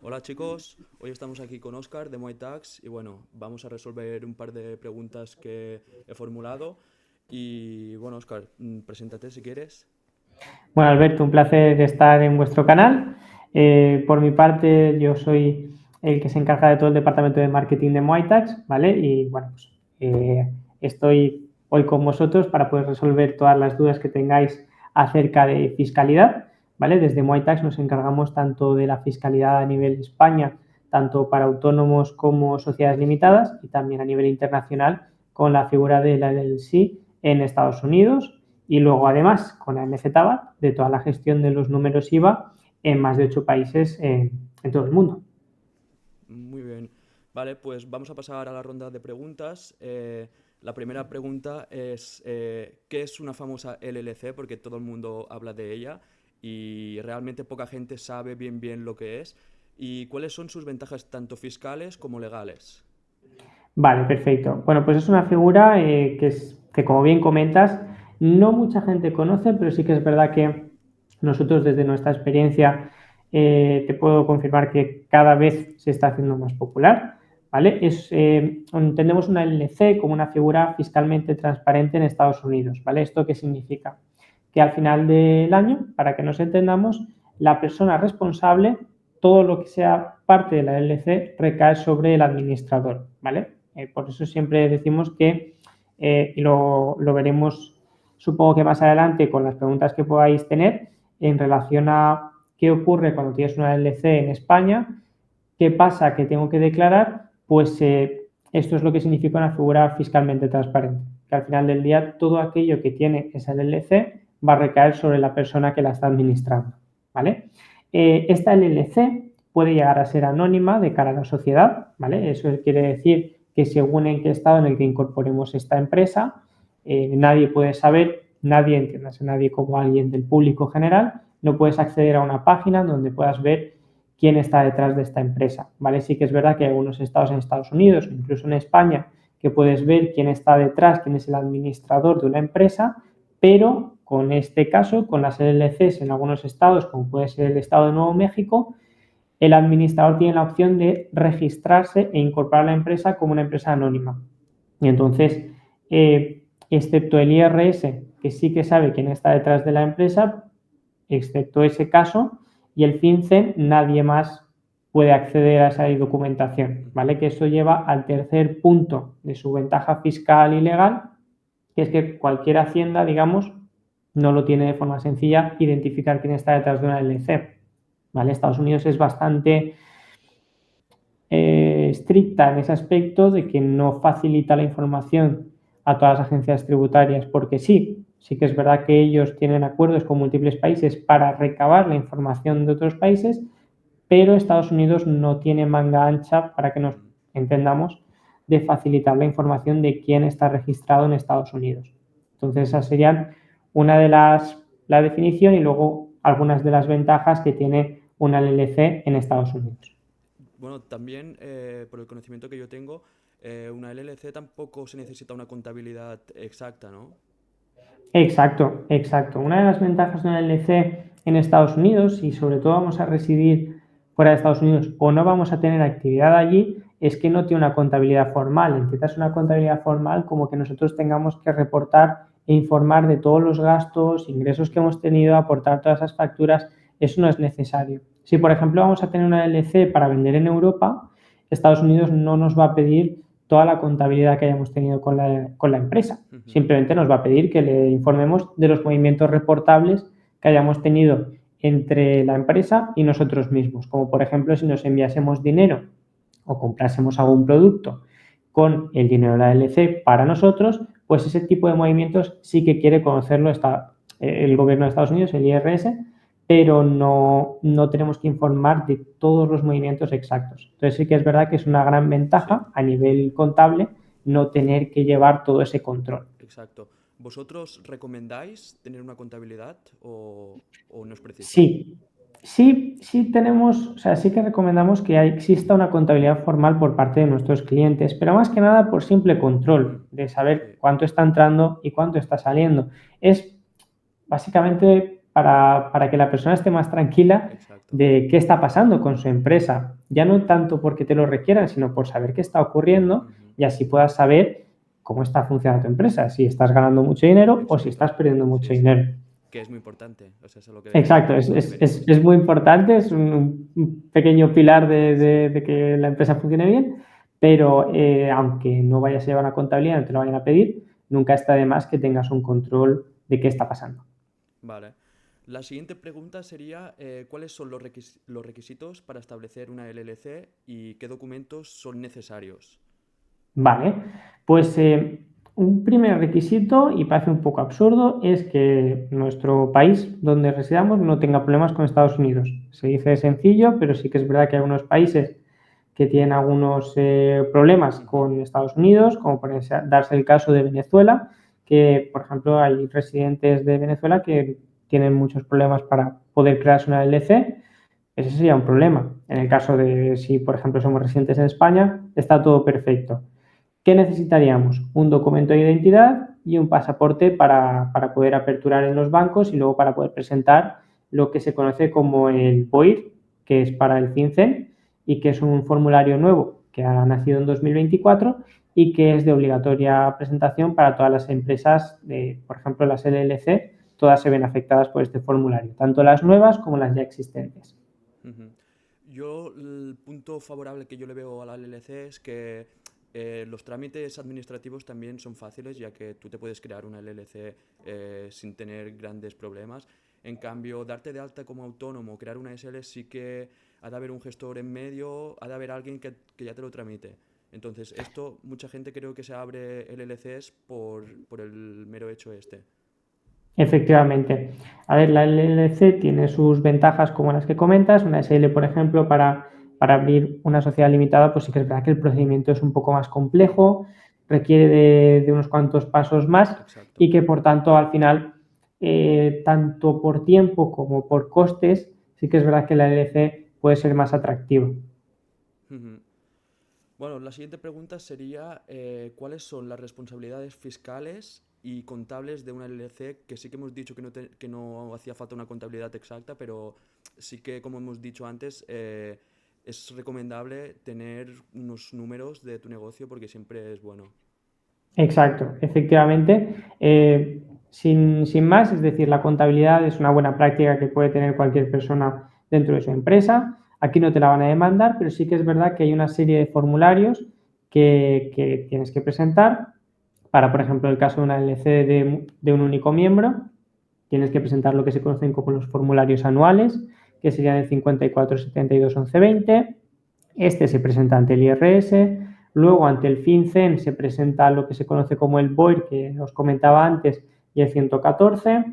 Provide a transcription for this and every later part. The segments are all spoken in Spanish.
Hola chicos, hoy estamos aquí con Oscar de Muay Tax y bueno, vamos a resolver un par de preguntas que he formulado. Y bueno, Oscar, preséntate si quieres. Bueno, Alberto, un placer estar en vuestro canal. Por mi parte, yo soy el que se encarga de todo el departamento de marketing de Muay Thai, ¿vale? Y bueno, pues estoy hoy con vosotros para poder resolver todas las dudas que tengáis acerca de fiscalidad, ¿vale? Desde Muay Thai nos encargamos tanto de la fiscalidad a nivel España, tanto para autónomos como sociedades limitadas, y también a nivel internacional con la figura de la LLC en Estados Unidos y luego además con la MZBAT de toda la gestión de los números IVA en más de 8 países en todo el mundo. Muy bien. Vale, pues vamos a pasar a la ronda de preguntas. La primera pregunta es, ¿qué es una famosa LLC? Porque todo el mundo habla de ella y realmente poca gente sabe bien lo que es. ¿Y cuáles son sus ventajas tanto fiscales como legales? Vale, perfecto. Bueno, pues es una figura que, como bien comentas, no mucha gente conoce, pero sí que es verdad que nosotros desde nuestra experiencia te puedo confirmar que cada vez se está haciendo más popular. ¿Vale? Entendemos una LLC como una figura fiscalmente transparente en Estados Unidos. ¿Vale? ¿Esto qué significa? Que al final del año, para que nos entendamos, la persona responsable, todo lo que sea parte de la LLC recae sobre el administrador. ¿Vale? Por eso siempre decimos que, y lo veremos supongo que más adelante con las preguntas que podáis tener en relación a qué ocurre cuando tienes una LLC en España, qué pasa que tengo que declarar, pues esto es lo que significa una figura fiscalmente transparente, que al final del día todo aquello que tiene esa LLC va a recaer sobre la persona que la está administrando. ¿Vale? Esta LLC puede llegar a ser anónima de cara a la sociedad, ¿vale? Eso quiere decir que según en qué estado en el que incorporemos esta empresa, nadie puede saber, nadie, entiéndase, nadie como alguien del público general, no puedes acceder a una página donde puedas ver quién está detrás de esta empresa, ¿vale? Sí que es verdad que hay algunos estados en Estados Unidos, incluso en España, que puedes ver quién está detrás, quién es el administrador de una empresa, pero con este caso, con las LLCs en algunos estados, como puede ser el estado de Nuevo México, el administrador tiene la opción de registrarse e incorporar la empresa como una empresa anónima. Y entonces, excepto el IRS, que sí que sabe quién está detrás de la empresa, excepto ese caso, y el FinCEN, nadie más puede acceder a esa documentación, ¿vale? Que eso lleva al tercer punto de su ventaja fiscal y legal, que es que cualquier hacienda, digamos, no lo tiene de forma sencilla identificar quién está detrás de una LLC. ¿Vale? Estados Unidos es bastante estricta en ese aspecto de que no facilita la información a todas las agencias tributarias, porque sí que es verdad que ellos tienen acuerdos con múltiples países para recabar la información de otros países, pero Estados Unidos no tiene manga ancha para que nos Mm. entendamos de facilitar la información de quién está registrado en Estados Unidos. Entonces, esas serían una de la definición y luego algunas de las ventajas que tiene una LLC en Estados Unidos. Bueno, también por el conocimiento que yo tengo, una LLC tampoco se necesita una contabilidad exacta, ¿no? Exacto, exacto. Una de las ventajas de una LLC en Estados Unidos, y sobre todo vamos a residir fuera de Estados Unidos o no vamos a tener actividad allí, es que no tiene una contabilidad formal. Entiendes una contabilidad formal como que nosotros tengamos que reportar e informar de todos los gastos, ingresos que hemos tenido, aportar todas esas facturas. Eso no es necesario. Si, por ejemplo, vamos a tener una LLC para vender en Europa, Estados Unidos no nos va a pedir toda la contabilidad que hayamos tenido con la empresa. Ujú. Simplemente nos va a pedir que le informemos de los movimientos reportables que hayamos tenido entre la empresa y nosotros mismos. Como por ejemplo, si nos enviásemos dinero o comprásemos algún producto con el dinero de la LC para nosotros, pues ese tipo de movimientos sí que quiere conocerlo el gobierno de Estados Unidos, el IRS, pero no tenemos que informar de todos los movimientos exactos. Entonces sí que es verdad que es una gran Sí, ventaja a nivel contable no tener que llevar todo ese control. exacto. ¿Vosotros recomendáis tener una contabilidad o no es preciso? Sí, sí tenemos, o sea, sí que recomendamos que exista una contabilidad formal por parte de nuestros clientes, pero más que nada por simple Mm. control de saber Sí. cuánto está entrando y cuánto está saliendo. Es básicamente para que la persona esté más tranquila Exacto. de qué está pasando con su empresa. Ya no tanto porque te lo requieran, sino por saber qué está ocurriendo Ujú. y así puedas saber cómo está funcionando tu empresa, si estás ganando mucho dinero o si Exacto. estás perdiendo mucho Sí, sí. dinero. Que es muy importante. O sea, eso es Exacto, a lo que venimos. es muy importante, es un pequeño pilar de que la empresa funcione bien, pero aunque no vayas a llevar una contabilidad, no te lo vayan a pedir, nunca está de más que tengas un control de qué está pasando. Vale. La siguiente pregunta sería, ¿cuáles son los requisitos para establecer una LLC y qué documentos son necesarios? Vale, pues un primer requisito, y parece un poco absurdo, es que nuestro país donde residamos no tenga problemas con Estados Unidos. Se dice sencillo, pero sí que es verdad que hay algunos países que tienen algunos problemas Ujú. con Estados Unidos, como puede darse el caso de Venezuela, que por ejemplo hay residentes de Venezuela que tienen muchos problemas para poder crearse una LLC. Ese sería un problema. En el caso de si, por ejemplo, somos residentes en España, está todo perfecto. ¿Qué necesitaríamos? Un documento de identidad y un pasaporte para poder aperturar en los bancos y luego para poder presentar lo que se conoce como el POIR, que es para el FinCEN y que es un formulario nuevo que ha nacido en 2024 y que es de obligatoria presentación para todas las empresas, por ejemplo, las LLC, todas se ven afectadas por este formulario, tanto las nuevas como las ya existentes. Ujú. Yo, el punto favorable que yo le veo a la LLC es que los trámites administrativos también son fáciles, ya que tú te puedes crear una LLC sin tener grandes problemas. En cambio, darte de alta como autónomo, crear una SL, sí que ha de haber un gestor en medio, ha de haber alguien que ya te lo tramite. Entonces, esto, mucha gente creo que se abre LLCs por el mero hecho este. Efectivamente. A ver, la LLC tiene sus ventajas como las que comentas. Una SL, por ejemplo, para abrir una sociedad limitada, pues sí que es verdad que el procedimiento es un poco más complejo, requiere de unos cuantos pasos más Exacto. y que, por tanto, al final, tanto por tiempo como por costes, sí que es verdad que la LLC puede ser más atractiva. Ujú. Bueno, la siguiente pregunta sería, ¿cuáles son las responsabilidades fiscales y contables de una LLC? Que sí que hemos dicho que no hacía falta una contabilidad exacta, pero sí que, como hemos dicho antes, es recomendable tener unos números de tu negocio porque siempre es bueno. Exacto, efectivamente. Sin más, es decir, la contabilidad es una buena práctica que puede tener cualquier persona dentro de su empresa. Aquí no te la van a demandar, pero sí que es verdad que hay una serie de formularios que tienes que presentar para, por ejemplo, el caso de una LC de un único miembro. Tienes que presentar lo que se conocen como los formularios anuales, que serían el 54, 72, 11, 20. Este se presenta ante el IRS, luego ante el FinCEN se presenta lo que se conoce como el BOIR, que os comentaba antes, y el 114,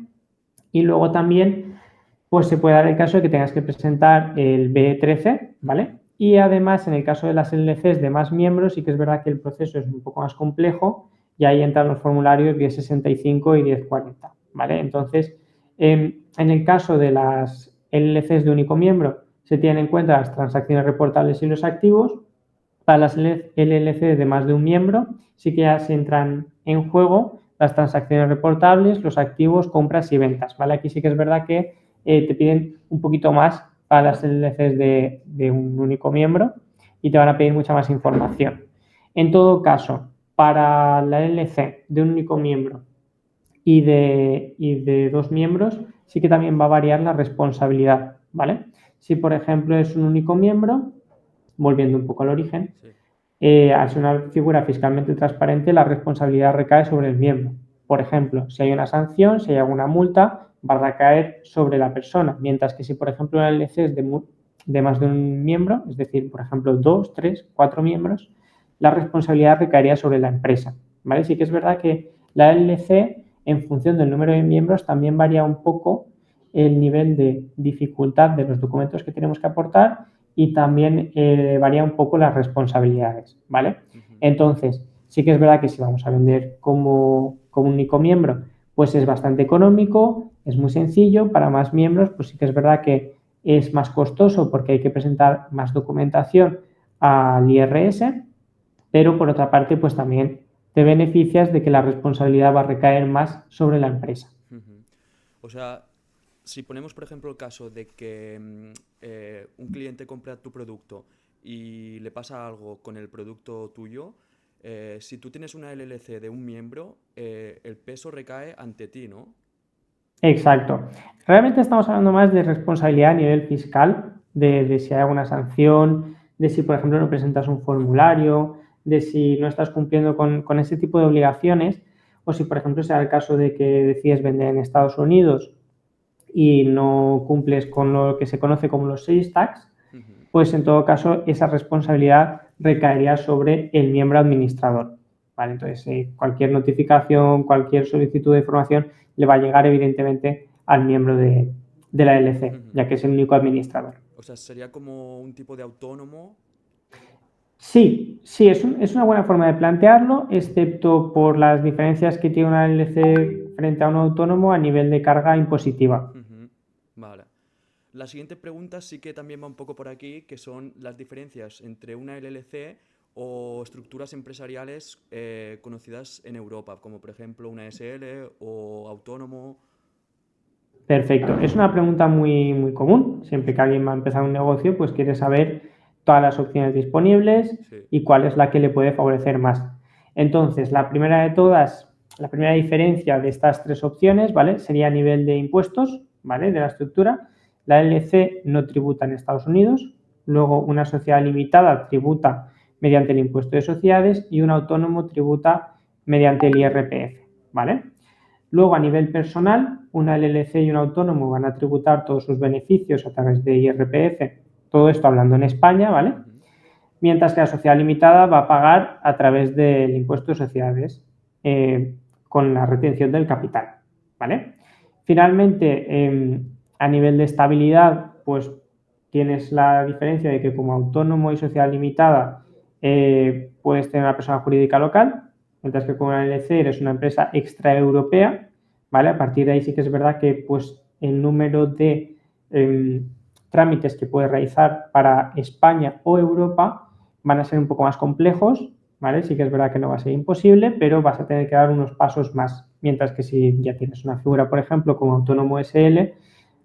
y luego también pues se puede dar el caso de que tengas que presentar el B13, ¿vale? Ujú. Y además, en el caso de las LCs de más miembros, sí que es verdad que el proceso es un poco más complejo y ahí entran los formularios 1065 y 1040, ¿vale? Entonces, en el caso de las LCs de único miembro, se tienen en cuenta las transacciones reportables y los activos. Para las LLC de más de un miembro, sí que ya se entran en juego las transacciones reportables, los activos, compras y ventas, ¿vale? Aquí sí que es verdad que te piden un poquito más para las LLCs de un único miembro y te van a pedir mucha más información. En todo caso, para la LLC de un único miembro y de dos miembros, sí que también va a variar la responsabilidad, ¿vale? Si, por ejemplo, es un único miembro, volviendo un poco al origen, Sí. al ser una figura fiscalmente transparente, la responsabilidad recae sobre el miembro. Por ejemplo, si hay una sanción, si hay alguna multa, va a recaer sobre la persona, mientras que si, por ejemplo, la LC es de más de un miembro, es decir, por ejemplo, dos, tres, cuatro miembros, la responsabilidad recaería sobre la empresa. ¿Vale? Sí que es verdad que la LLC, en función del número de miembros, también varía un poco el nivel de dificultad de los documentos que tenemos que aportar y también varía un poco las responsabilidades, ¿vale? Ujú. Entonces, sí que es verdad que si vamos a vender como único miembro, pues es bastante económico, es muy sencillo. Para más miembros, pues sí que es verdad que es más costoso porque hay que presentar más documentación al IRS, pero por otra parte, pues también te beneficias de que la responsabilidad va a recaer más sobre la empresa. Ujú. O sea, si ponemos, por ejemplo, el caso de que un cliente compra tu producto y le pasa algo con el producto tuyo, si tú tienes una LLC de un miembro, el peso recae ante ti, ¿no? Exacto. Realmente estamos hablando más de responsabilidad a nivel fiscal, de si hay alguna sanción, de si, por ejemplo, no presentas un Ujú, formulario, de si no estás cumpliendo con ese tipo de obligaciones, o si, por ejemplo, sea el caso de que decides vender en Estados Unidos y no cumples con lo que se conoce como los sales tax, ujú. pues en todo caso esa responsabilidad recaería sobre el miembro administrador. ¿Vale? Entonces, cualquier notificación, cualquier solicitud de información le va a llegar evidentemente al miembro de la LC, Ujú. ya que es el único administrador. O sea, sería como un tipo de autónomo. Sí, sí, es una buena forma de plantearlo, excepto por las diferencias que tiene una LLC frente a un autónomo a nivel de carga impositiva. Ujú. Vale. La siguiente pregunta sí que también va un poco por aquí, que son las diferencias entre una LLC o estructuras empresariales conocidas en Europa, como por ejemplo una SL o autónomo. Perfecto. Es una pregunta muy, muy común. Siempre que alguien va a empezar un negocio, pues quiere saber todas las opciones disponibles Sí. y cuál es la que le puede favorecer más. Entonces, la primera de todas, la primera diferencia de estas tres opciones, ¿vale? Sería a nivel de impuestos, ¿vale? De la estructura. La LLC no tributa en Estados Unidos. Luego, una sociedad limitada tributa mediante el impuesto de sociedades y un autónomo tributa mediante el IRPF, ¿vale? Luego, a nivel personal, una LLC y un autónomo van a tributar todos sus beneficios a través de IRPF, todo esto hablando en España, ¿vale? Ujú. Mientras que la sociedad limitada va a pagar a través del impuesto de sociedades con la retención del capital, ¿vale? Finalmente, a nivel de estabilidad, pues tienes la diferencia de que como autónomo y sociedad limitada puedes tener una persona jurídica local, mientras que como una LLC eres una empresa extraeuropea, ¿vale? A partir de ahí sí que es verdad que pues el número de trámites que puedes realizar para España o Europa van a ser un poco más complejos, ¿vale? Sí que es verdad que no va a ser imposible, pero vas a tener que dar unos pasos más. Mientras que si ya tienes una figura, por ejemplo, como autónomo SL,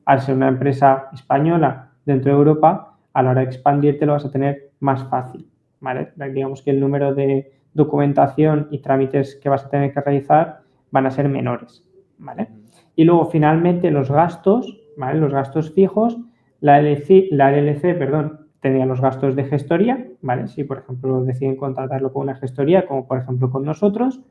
al ser una empresa española dentro de Europa, a la hora de expandirte lo vas a tener más fácil, ¿vale? Digamos que el número de documentación y trámites que vas a tener que realizar van a ser menores, ¿vale? Ujú. Y luego finalmente los gastos, ¿vale? Los gastos fijos, la LLC, perdón, tendría los gastos de gestoría, ¿vale? Si por ejemplo deciden contratarlo con una gestoría, como por ejemplo con nosotros,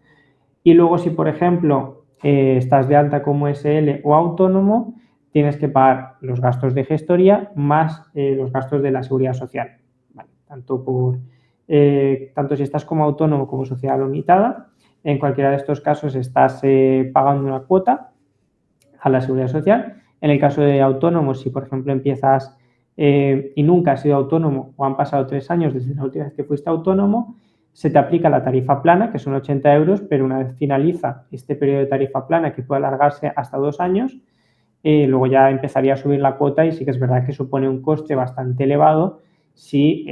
y luego si por ejemplo estás de alta como SL o autónomo, tienes que pagar los gastos de gestoría más los gastos de la seguridad social, ¿vale? Tanto si estás como autónomo como sociedad limitada, en cualquiera de estos casos estás pagando una cuota a la seguridad social. En el caso de autónomos, si por ejemplo empiezas y nunca has sido autónomo o han pasado 3 años desde la última vez que fuiste autónomo, se te aplica la tarifa plana, que son 80 euros, pero una vez finaliza este periodo de tarifa plana, que puede alargarse hasta 2 años, luego ya empezaría a subir la cuota y sí que es verdad que supone un coste Sí, bastante elevado si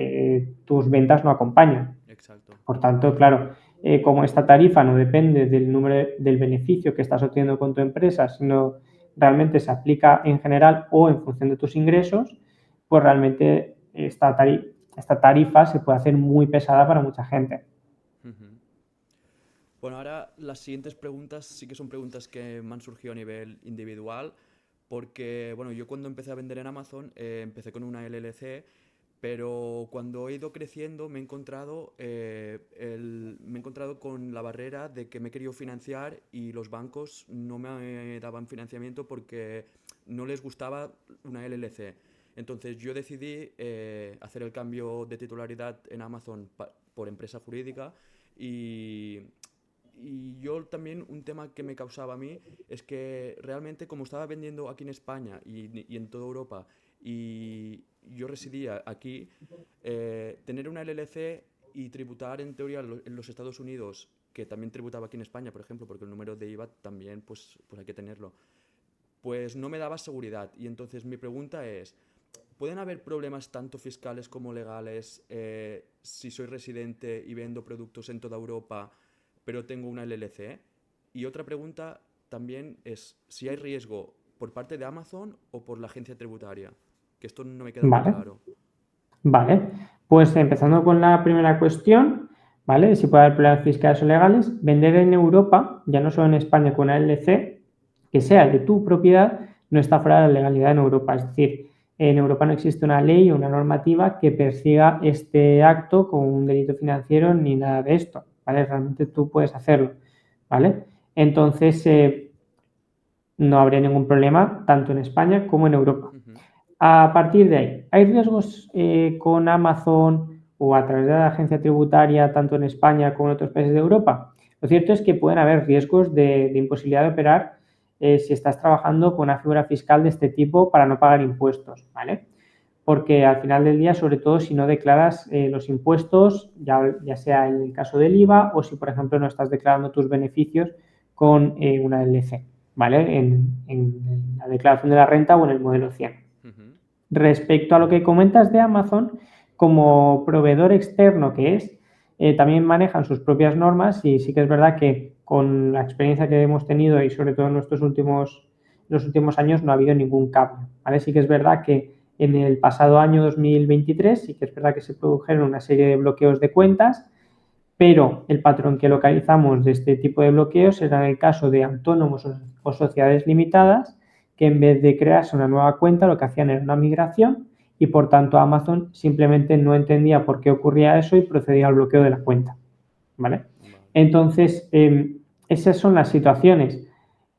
tus ventas no acompañan. exacto. Por tanto, claro, como esta tarifa no depende del número del beneficio que estás obteniendo con tu empresa, sino realmente se aplica en general o en función de tus ingresos, pues realmente esta tarifa se puede hacer muy pesada para mucha gente. Ujú. Bueno, ahora las siguientes preguntas sí que son preguntas que me han surgido a nivel individual, porque, bueno, yo cuando empecé a vender en Amazon, empecé con una LLC, pero cuando he ido creciendo me he encontrado con la barrera de que me he querido financiar y los bancos no me daban financiamiento porque no les gustaba una LLC. Entonces yo decidí hacer el cambio de titularidad en Amazon por empresa jurídica y, y yo también un tema que me causaba a mí es que realmente como estaba vendiendo aquí en España y en toda Europa y yo residía aquí, tener una LLC y tributar en teoría en los Estados Unidos, que también tributaba aquí en España, por ejemplo, porque el número de IVA también pues hay que tenerlo, pues no me daba seguridad. Y entonces mi pregunta es, ¿pueden haber problemas tanto fiscales como legales si soy residente y vendo productos en toda Europa, pero tengo una LLC? Y otra pregunta también es si hay riesgo por parte de Amazon o por la agencia tributaria? Que esto no me queda muy Vale. claro. Vale, pues empezando con la primera cuestión, ¿vale? Si puede haber problemas fiscales o legales, vender en Europa, ya no solo en España con una LLC, que sea de tu propiedad, no está fuera de la legalidad en Europa. Es decir, en Europa no existe una ley o una normativa que persiga este acto como un delito financiero ni nada de esto, ¿vale? Realmente tú puedes hacerlo, ¿vale? Entonces, no habría ningún problema tanto en España como en Europa. Ujú. A partir de ahí, ¿hay riesgos con Amazon o a través de la agencia tributaria, tanto en España como en otros países de Europa? Lo cierto es que pueden haber riesgos de imposibilidad de operar si estás trabajando con una figura fiscal de este tipo para no pagar impuestos, ¿vale? Porque al final del día, sobre todo si no declaras los impuestos, ya sea en el caso del IVA o si, por ejemplo, no estás declarando tus beneficios con una LC, ¿vale? En la declaración de la renta o en el modelo 100. Ujú. Respecto a lo que comentas de Amazon, como proveedor externo que es, también manejan sus propias normas y sí que es verdad que con la experiencia que hemos tenido y sobre todo en los últimos años no ha habido ningún cambio, ¿vale? Sí que es verdad que en el pasado año 2023 sí que es verdad que se produjeron una serie de bloqueos de cuentas, pero el patrón que localizamos de este tipo de bloqueos era en el caso de autónomos o sociedades limitadas que en vez de crearse una nueva cuenta lo que hacían era una migración y por tanto Amazon simplemente no entendía por qué ocurría eso y procedía al bloqueo de la cuenta, ¿vale? Vale. Entonces, esas son las situaciones.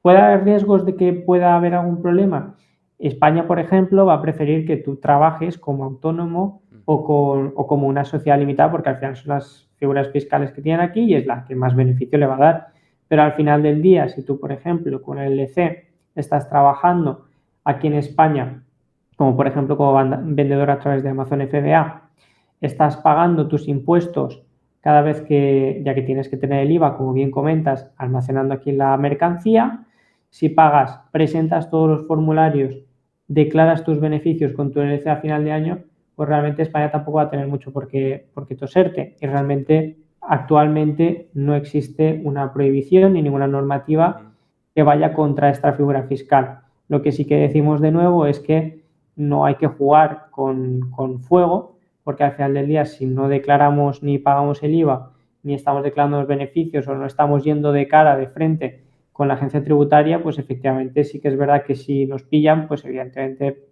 ¿Puede haber riesgos de que pueda haber algún problema? España, por ejemplo, va a preferir que tú trabajes como autónomo o como una sociedad limitada porque al final son las figuras fiscales que tienen aquí y es la que más beneficio le va a dar. Pero al final del día, si tú, por ejemplo, con el LC estás trabajando aquí en España, como por ejemplo como vendedor a través de Amazon FBA, estás pagando tus impuestos cada vez que, ya que tienes que tener el IVA, como bien comentas, almacenando aquí la mercancía. Si pagas, presentas todos los formularios, declaras tus beneficios con tu LC a final de año, pues realmente España tampoco va a tener mucho por qué toserte. Y realmente actualmente no existe una prohibición ni ninguna normativa que vaya contra esta figura fiscal. Lo que sí que decimos de nuevo es que no hay que jugar con fuego, porque al final del día, si no declaramos ni pagamos el IVA, ni estamos declarando los beneficios o no estamos yendo de cara, de frente con la agencia tributaria, pues efectivamente sí que es verdad que si nos pillan, pues evidentemente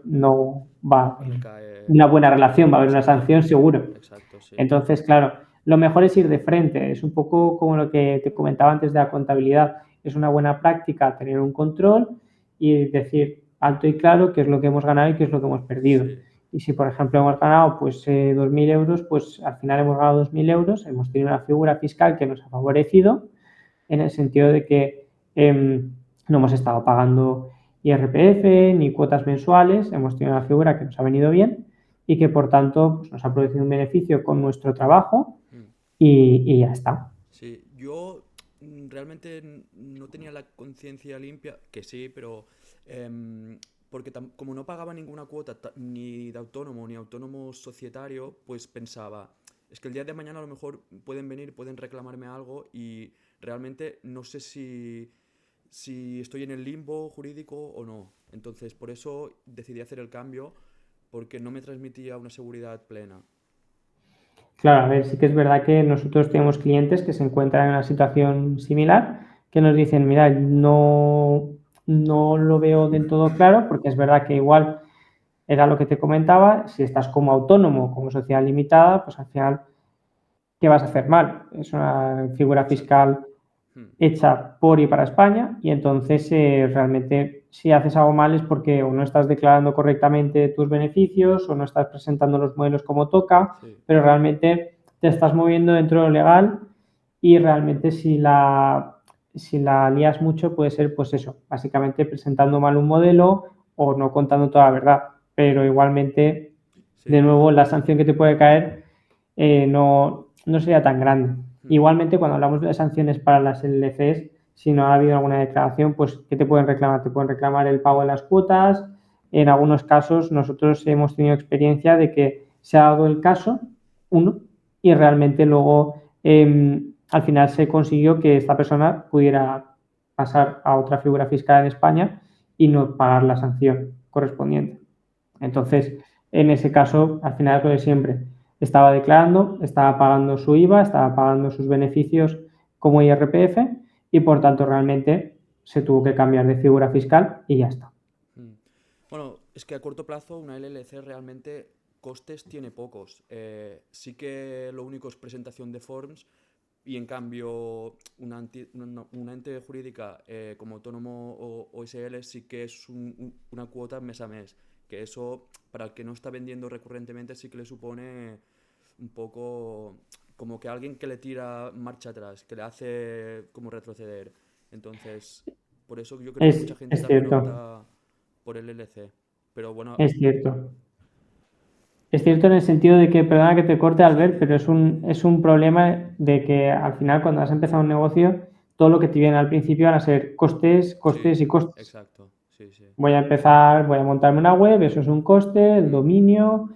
no va a haber Recae. una buena relación, va a haber una Exacto. sanción seguro. Exacto, sí. Entonces, claro, lo mejor es ir de frente. Es un poco como lo que te comentaba antes de la contabilidad. Es una buena práctica tener un control y decir alto y claro qué es lo que hemos ganado y qué es lo que hemos perdido. Sí. Y si, por ejemplo, hemos ganado pues 2.000 euros, pues al final hemos ganado 2.000 euros, hemos tenido una figura fiscal que nos ha favorecido en el sentido de que no hemos estado pagando IRPF ni cuotas mensuales, hemos tenido una figura que nos ha venido bien y que por tanto pues, nos ha producido un beneficio con nuestro trabajo Mm. y ya está. Sí, yo realmente no tenía la conciencia limpia, que sí, pero porque como no pagaba ninguna cuota ni de autónomo ni autónomo societario, pues pensaba, es que el día de mañana a lo mejor pueden venir, pueden reclamarme algo y realmente no sé si estoy en el limbo jurídico o no. Entonces, por eso decidí hacer el cambio, porque no me transmitía una seguridad plena. Claro, a ver, sí que es verdad que nosotros tenemos clientes que se encuentran en una situación similar, que nos dicen, mira, no lo veo del todo claro, porque es verdad que igual era lo que te comentaba, si estás como autónomo, como sociedad limitada, pues al final, ¿qué vas a hacer mal? Es una figura Exacto. fiscal Hmm. hecha por y para España y entonces realmente si haces algo mal es porque o no estás declarando correctamente tus beneficios o no estás presentando los modelos como toca, Sí. pero realmente te estás moviendo dentro de lo legal y realmente si la lías mucho puede ser pues eso, básicamente presentando mal un modelo o no contando toda la verdad, pero igualmente de Sí. nuevo la sanción que te puede caer no sería tan grande. Hmm. Igualmente, cuando hablamos de sanciones para las LCs, si no ha habido alguna declaración, pues ¿qué te pueden reclamar? Te pueden reclamar el pago de las cuotas. En algunos casos, nosotros hemos tenido experiencia de que se ha dado el caso, uno, y realmente luego al final se consiguió que esta persona pudiera pasar a otra figura fiscal en España y no pagar la sanción correspondiente. Entonces, en ese caso, al final es lo de siempre. Estaba declarando, estaba pagando su IVA, estaba pagando sus beneficios como IRPF y por tanto realmente se tuvo que cambiar de figura fiscal y ya está. Mm. Bueno, es que a corto plazo una LLC realmente costes tiene pocos. Sí que lo único es presentación de forms y en cambio una ente jurídica como autónomo o SL sí que es una cuota mes a mes. Que eso, para el que no está vendiendo recurrentemente, sí que le supone un poco como que alguien que le tira marcha atrás, que le hace como retroceder. Entonces, por eso yo creo que mucha gente Es también cierto, opta por el LLC. Pero bueno, es cierto. Es cierto en el sentido de que, perdona que te corte, sí, Albert, pero es un problema de que al final cuando has empezado un negocio, todo lo que te viene al principio van a ser costes, sí, costes y costes. exacto, sí, sí. Voy a empezar, voy a montarme una web, eso es un coste, el Mm, dominio,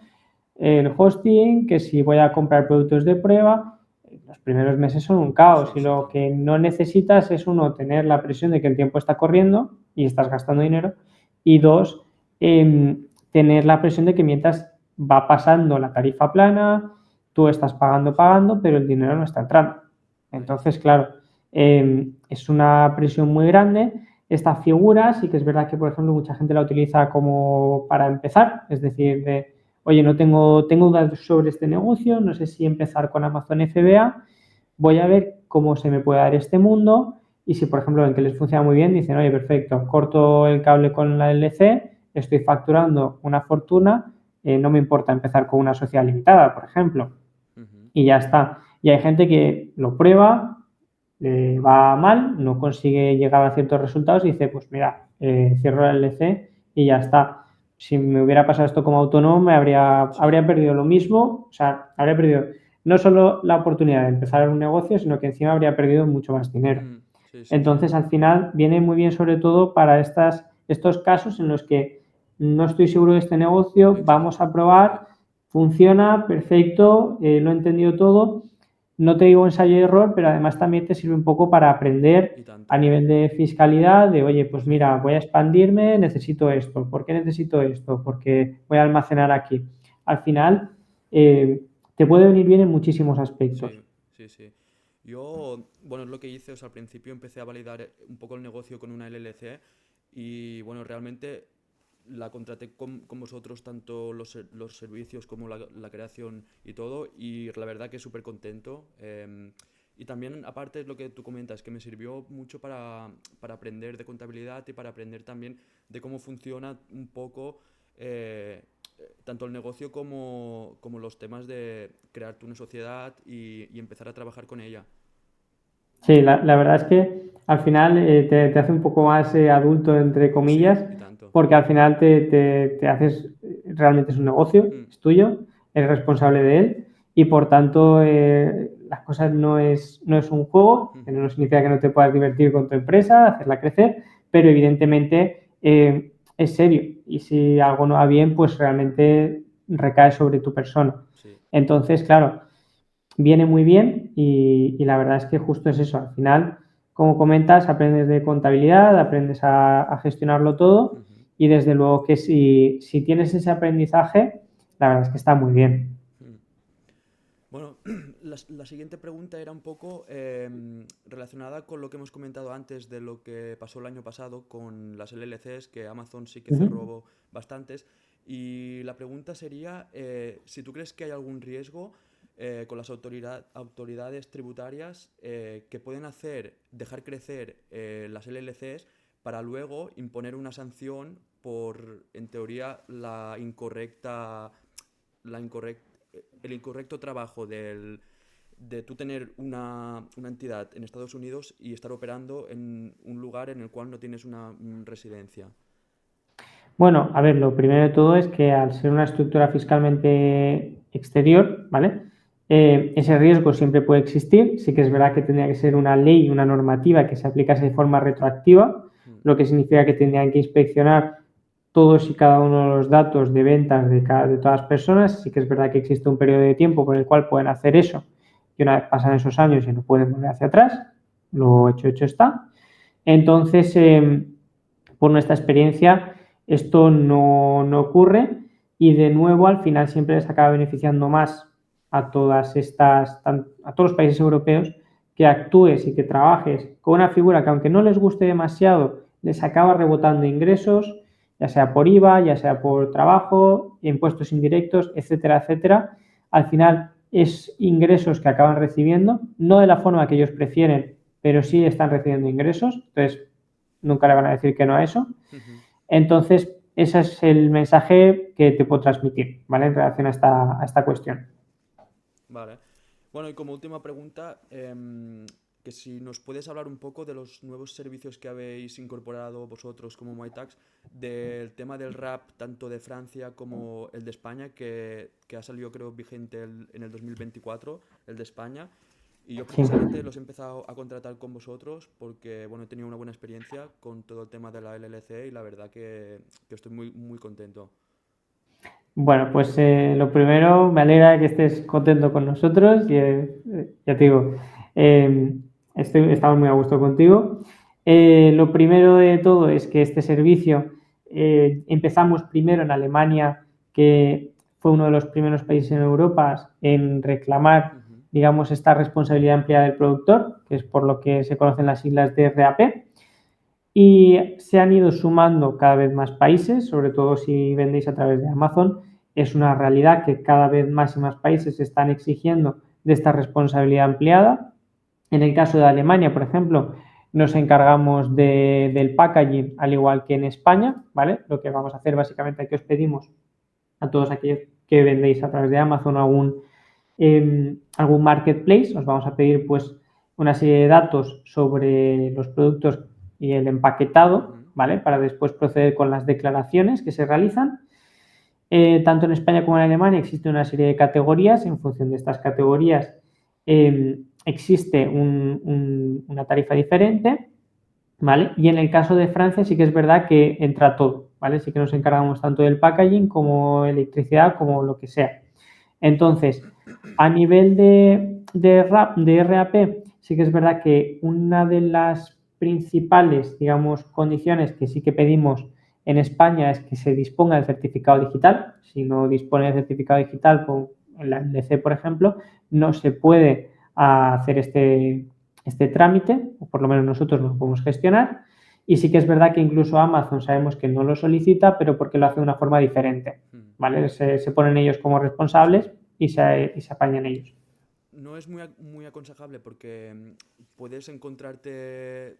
el hosting, que si voy a comprar productos de prueba, los primeros meses son un caos sí, y sí, lo que tanto. no necesitas es uno, tener la presión de que el tiempo está corriendo y estás gastando dinero y dos, tener la presión de que mientras va pasando la tarifa plana, tú estás pagando, pero el dinero no está entrando. Ahí Entonces, está. claro, es una presión muy grande. Esta figura sí que es verdad que, por ejemplo, mucha gente la utiliza como para empezar, es decir, de, oye, no tengo dudas sobre este negocio, no sé si empezar con Amazon FBA, voy a ver cómo se me puede dar este mundo y si, por ejemplo, ven que les funciona muy bien, dicen, oye, perfecto, corto el cable con la LC, estoy facturando una fortuna, no me importa empezar con una sociedad limitada, por ejemplo, Ujú. y ya está. Y hay gente que lo prueba, le va mal, no consigue llegar a ciertos resultados y dice, pues mira, cierro el LC y ya está. Si me hubiera pasado esto como autónomo, Sí. habría perdido lo mismo, o sea, habría perdido no solo la oportunidad de empezar un negocio, sino que encima habría perdido mucho más dinero. Mm, sí, sí, sí. Entonces, al final, viene muy bien sobre todo para estos casos en los que no estoy seguro de este negocio, vamos Exacto. a Sí. probar, funciona, perfecto, lo he entendido todo. No te digo ensayo y error, pero además también te sirve un poco para Y aprender a tanto. nivel de fiscalidad, de, oye, pues Sí. mira, voy a expandirme, necesito esto. ¿Por qué necesito esto? Porque voy a almacenar aquí. Al final, te puede venir bien en muchísimos Sí, aspectos. sí, sí. Yo, bueno, es lo que hice, o sea, al principio empecé a validar un poco el negocio con una LLC y, bueno, realmente la contraté con vosotros, tanto los servicios como la creación y todo, y la verdad que súper contento. Y también, aparte, es lo que tú comentas, que me sirvió mucho para aprender de contabilidad y para aprender también de cómo funciona un poco eh, tanto el negocio como los temas de crearte una sociedad y empezar a trabajar con ella. Sí, la verdad es que al final te hace un poco más adulto, entre Sí, comillas, y tanto. porque al final te haces, realmente es un negocio, Mm, es tuyo, eres responsable de él y por tanto las cosas no es un juego, que ujú. no significa que no te puedas divertir con tu empresa, hacerla crecer, pero evidentemente es serio y si algo no va bien, pues realmente recae sobre tu persona. Sí, Entonces, claro, viene muy bien y la verdad es que justo es eso. Al final, como comentas, aprendes de contabilidad, aprendes a gestionarlo todo ujú, y desde luego que si tienes ese aprendizaje, la verdad es que está muy bien. mm. Bueno, la siguiente pregunta era un poco relacionada con lo que hemos comentado antes de lo que pasó el año pasado con las LLCs, que Amazon sí que Ujú. cerró bastantes. Y la pregunta sería si tú crees que hay algún riesgo con las autoridades tributarias que pueden dejar crecer las LLCs para luego imponer una sanción por, en teoría, la incorrecta el incorrecto trabajo de tú tener una entidad en Estados Unidos y estar operando en un lugar en el cual no tienes una residencia. Bueno, a ver, lo primero de todo es que al ser una estructura fiscalmente exterior, ¿vale? Ese riesgo siempre puede existir. Sí que es verdad que tendría que ser una ley, una normativa que se aplicase de forma retroactiva, Mm, lo que significa que tendrían que inspeccionar todos y cada uno de los datos de ventas de todas las personas. Sí que es verdad que existe un periodo de tiempo por el cual pueden hacer eso y una vez pasan esos años ya no pueden volver hacia atrás. Lo hecho está. Entonces, por nuestra experiencia, esto no ocurre y de nuevo al final siempre les acaba beneficiando más a todas a todos los países europeos que actúes y que trabajes con una figura que aunque no les guste demasiado, les acaba rebotando ingresos, ya sea por IVA, ya sea por trabajo, impuestos indirectos, etcétera, etcétera. Al final es ingresos que acaban recibiendo, no de la forma que ellos prefieren, pero sí están recibiendo ingresos, entonces nunca le van a decir que no a eso. Ujú. Entonces, ese es el mensaje que te puedo transmitir, ¿vale? En relación a esta cuestión. Vale. Bueno, y como última pregunta, que si nos puedes hablar un poco de los nuevos servicios que habéis incorporado vosotros como MyTax, del tema del RAP, tanto de Francia como el de España, que ha salido creo vigente en el 2024, el de España. Y yo Sí. precisamente los he empezado a contratar con vosotros porque, bueno, he tenido una buena experiencia con todo el tema de la LLC y la verdad que estoy muy, muy contento. Bueno, pues lo primero, me alegra que estés contento con nosotros y ya te digo, eh, estamos muy a gusto contigo. Lo primero de todo es que este servicio empezamos primero en Alemania, que fue uno de los primeros países en Europa en reclamar, Ujú. digamos, esta responsabilidad ampliada del productor, que es por lo que se conocen las siglas de RAP. Y se han ido sumando cada vez más países, sobre todo si vendéis a través de Amazon. Es una realidad que cada vez más y más países están exigiendo de esta responsabilidad ampliada. En el caso de Alemania, por ejemplo, nos encargamos del packaging, al igual que en España, ¿vale? Lo que vamos a hacer básicamente, que os pedimos a todos aquellos que vendéis a través de Amazon o algún marketplace, os vamos a pedir pues una serie de datos sobre los productos y el empaquetado, Ujú. ¿vale? Para después proceder con las declaraciones que se realizan. Tanto en España como en Alemania existe una serie de categorías. En función de estas categorías existe una tarifa diferente, ¿vale? Y en el caso de Francia sí que es verdad que entra todo, ¿vale? Sí que nos encargamos tanto del packaging como electricidad, como lo que sea. Entonces, a nivel de RAP, sí que es verdad que una de las principales, digamos, condiciones que sí que pedimos en España es que se disponga del certificado digital. Si no dispone del certificado digital, con la NDC, por ejemplo, no se puede hacer este trámite, o por lo menos nosotros no lo podemos gestionar. Y sí que es verdad que incluso Amazon sabemos que no lo solicita, pero porque lo hace de una forma diferente, Mm. ¿vale? Se ponen ellos como Sí. responsables y se apañan ellos. No es muy aconsejable porque puedes encontrarte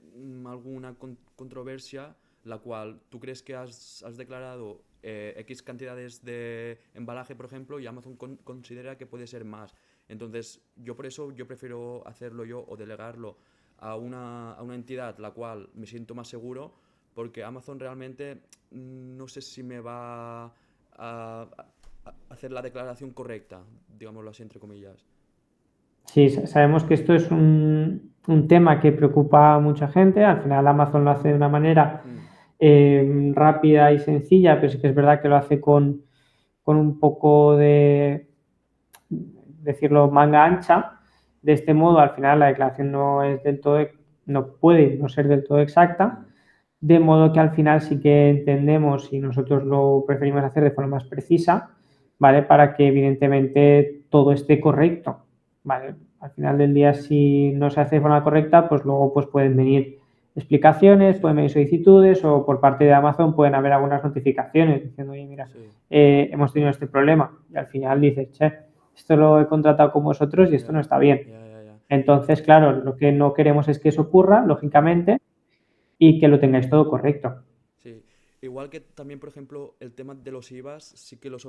alguna controversia la cual tú crees que has declarado X cantidades de embalaje, por ejemplo, y Amazon considera que puede ser más. Entonces, yo por eso yo prefiero hacerlo yo o delegarlo a una entidad la cual me siento más seguro, porque Amazon realmente no sé si me va a hacer la declaración correcta, digámoslo así, entre comillas. Sí, sabemos que esto es un tema que preocupa a mucha gente. Al final Amazon lo hace de una manera Mm. rápida y sencilla, pero sí que es verdad que lo hace con un poco de, decirlo, manga ancha. De este modo, al final la declaración no puede no ser del todo exacta, Mm. de modo que al final sí que entendemos y nosotros lo preferimos hacer de forma más precisa, ¿vale? Para que evidentemente todo esté correcto, ¿vale? Al final del día, si no se hace de forma correcta, pues luego pues pueden venir explicaciones, Sí, pueden venir solicitudes o por parte de Amazon pueden haber algunas notificaciones diciendo, oye, mira, sí, hemos tenido este problema. Y al final dices, che, esto lo he contratado con vosotros y esto no ya, está bien. ya, ya, ya. Entonces, claro, lo que no queremos es que eso ocurra, lógicamente, y que lo tengáis todo correcto. Sí. Igual que también, por ejemplo, el tema de los IVAs sí que los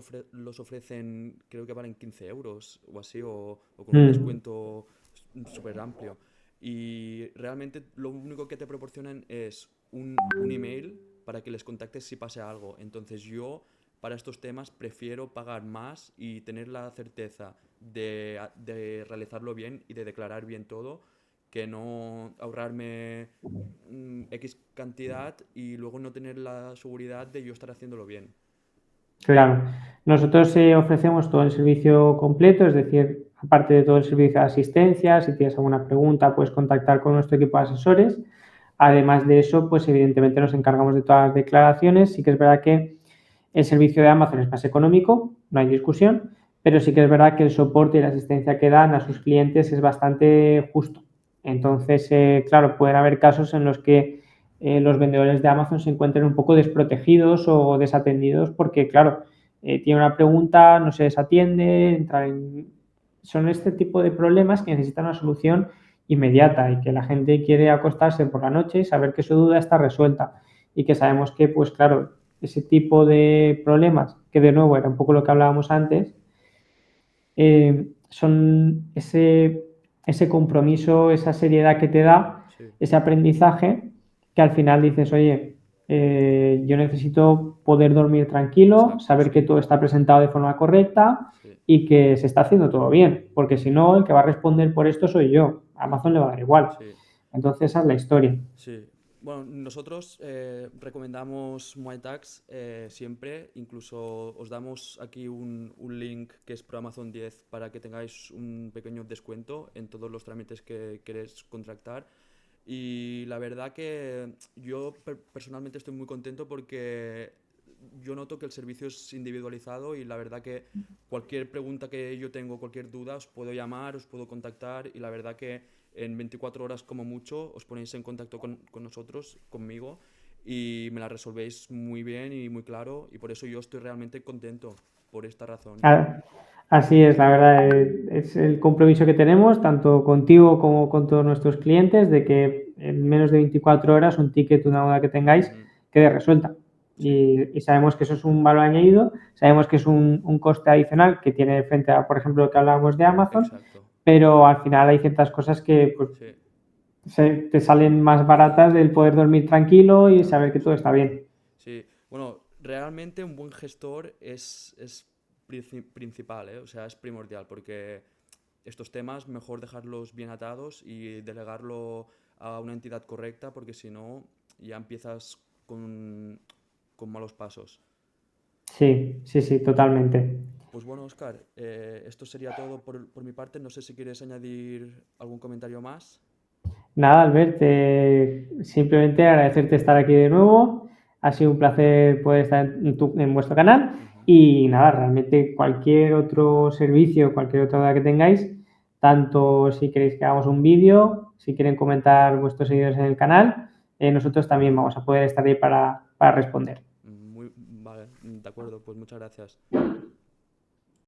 ofrecen, creo que valen 15 euros o así, o con un Mm, descuento súper amplio. Y realmente lo único que te proporcionan es un email para que les contactes si pasa algo. Entonces yo, para estos temas, prefiero pagar más y tener la certeza de realizarlo bien y de declarar bien todo, que no ahorrarme X cantidad y luego no tener la seguridad de yo estar haciéndolo bien. claro. Nosotros ofrecemos todo el servicio completo, es decir, aparte de todo el servicio de asistencia, si tienes alguna pregunta, puedes contactar con nuestro equipo de asesores. Además de eso, pues evidentemente nos encargamos de todas las declaraciones. Sí que es verdad que el servicio de Amazon es más económico, no hay discusión, pero sí que es verdad que el soporte y la asistencia que dan a sus clientes es bastante justo. Entonces, claro, pueden haber casos en los que los vendedores de Amazon se encuentren un poco desprotegidos o desatendidos porque, claro, tiene una pregunta, no se desatiende, son este tipo de problemas que necesitan una solución inmediata y que la gente quiere acostarse por la noche y saber que su duda está resuelta y que sabemos que, pues claro, ese tipo de problemas, que de nuevo era un poco lo que hablábamos antes, son ese compromiso, esa seriedad que te da, Sí, ese aprendizaje, que al final dices, oye, yo necesito poder dormir tranquilo, exacto, saber que sí, todo está presentado de forma correcta sí, y que se está haciendo todo bien, porque si no, el que va a responder por esto soy yo. A Amazon le va a dar igual. sí. Entonces, esa es la historia. Sí. Bueno, nosotros recomendamos Muay Tax siempre, incluso os damos aquí un link que es pro Amazon 10 para que tengáis un pequeño descuento en todos los trámites que queréis contractar. Y la verdad que yo personalmente estoy muy contento porque yo noto que el servicio es individualizado y la verdad que cualquier pregunta que yo tengo, cualquier duda, os puedo llamar, os puedo contactar y la verdad que en 24 horas como mucho os ponéis en contacto con nosotros, conmigo y me la resolvéis muy bien y muy claro y por eso yo estoy realmente contento por esta razón. Así es, la verdad, es el compromiso que tenemos, tanto contigo como con todos nuestros clientes, de que en menos de 24 horas un ticket, una duda que tengáis, Ujú. quede resuelta. Sí, Y sabemos que eso es un valor añadido, sabemos que es un coste adicional que tiene frente a, por ejemplo, lo que hablábamos de Amazon, exacto. pero al final hay ciertas cosas que pues, Sí, te salen más baratas del poder dormir tranquilo y saber totalmente, que todo sí. está bien. Sí, bueno, realmente un buen gestor es principal, ¿eh? O sea, es primordial, porque estos temas mejor dejarlos bien atados y delegarlo a una entidad correcta, porque si no, ya empiezas con malos pasos. Sí, sí, sí, totalmente. Pues bueno, Oscar, esto sería todo por mi parte. No sé si quieres añadir algún comentario más. Nada, Albert, simplemente agradecerte estar aquí de nuevo. Ha sido un placer poder estar en vuestro canal Ujú. y nada, realmente cualquier otro servicio, cualquier otra duda que tengáis, tanto si queréis que hagamos un vídeo, si quieren comentar vuestros seguidores en el canal, nosotros también vamos a poder estar ahí para responder. Vale, de acuerdo, pues muchas gracias.